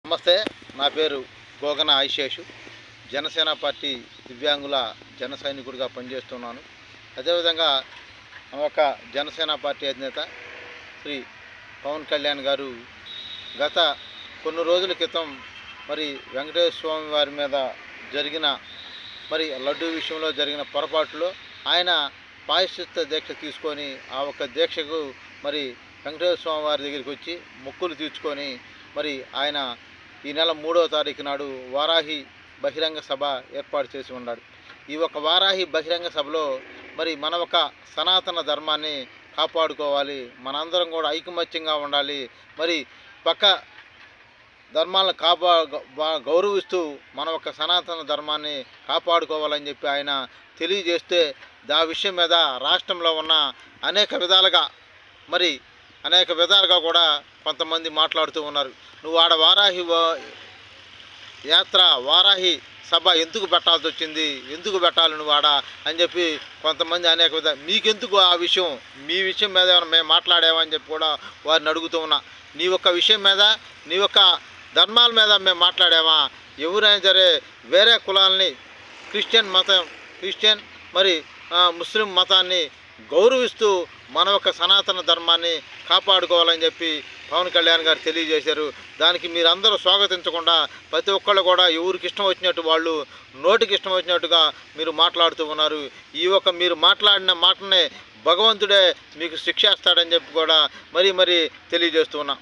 నమస్తే, నా పేరు గోగన ఆయిషేషు. జనసేన పార్టీ దివ్యాంగుల జన సైనికుడిగా పనిచేస్తున్నాను. అదేవిధంగా ఒక జనసేన పార్టీ అధినేత శ్రీ పవన్ కళ్యాణ్ గారు గత కొన్ని రోజుల క్రితం వెంకటేశ్వర స్వామి వారి మీద జరిగిన లడ్డూ విషయంలో జరిగిన పొరపాటులో ఆయన పాయశ్చిత్త దీక్ష తీసుకొని ఆ ఒక్క దీక్షకు వెంకటేశ్వర స్వామి వారి దగ్గరికి వచ్చి మొక్కులు తీర్చుకొని ఆయన ఈ నెల 3వ తారీఖు నాడు వారాహి బహిరంగ సభ ఏర్పాటు చేసి ఉన్నాడు. ఈ ఒక వారాహి బహిరంగ సభలో మన ఒక సనాతన ధర్మాన్ని కాపాడుకోవాలి, మనందరం కూడా ఐకమత్యంగా ఉండాలి, పక్క ధర్మాలను గౌరవిస్తూ మన ఒక సనాతన ధర్మాన్ని కాపాడుకోవాలని చెప్పి ఆయన తెలియజేస్తే ఆ విషయం మీద రాష్ట్రంలో ఉన్న అనేక విధాలుగా కూడా కొంతమంది మాట్లాడుతూ ఉన్నారు. నువ్వు ఆడ వారాహి సభ ఎందుకు పెట్టాల్సి వచ్చింది, ఎందుకు పెట్టాలి నువ్వు ఆడ అని చెప్పి కొంతమంది అనేక మీకెందుకు ఆ విషయం, మీ విషయం మీద ఏమైనా మేము మాట్లాడామని చెప్పి కూడా వారిని అడుగుతూ ఉన్నా. నీ యొక్క విషయం మీద, నీ యొక్క ధర్మాల మీద మేము మాట్లాడామా? ఎవరైనా సరే వేరే కులాలని క్రిస్టియన్ ముస్లిం మతాన్ని గౌరవిస్తూ మన ఒక సనాతన ధర్మాన్ని కాపాడుకోవాలని చెప్పి పవన్ కళ్యాణ్ గారు తెలియజేశారు. దానికి మీరందరూ స్వాగతించకుండా ప్రతి ఒక్కళ్ళు కూడా ఎవరికి ఇష్టం వచ్చినట్టు వాళ్ళు నోటికి ఇష్టం వచ్చినట్టుగా మీరు మాట్లాడుతూ ఉన్నారు. మీరు మాట్లాడిన మాటనే భగవంతుడే మీకు శిక్షేస్తాడని చెప్పి కూడా మరీ తెలియజేస్తూ ఉన్నా.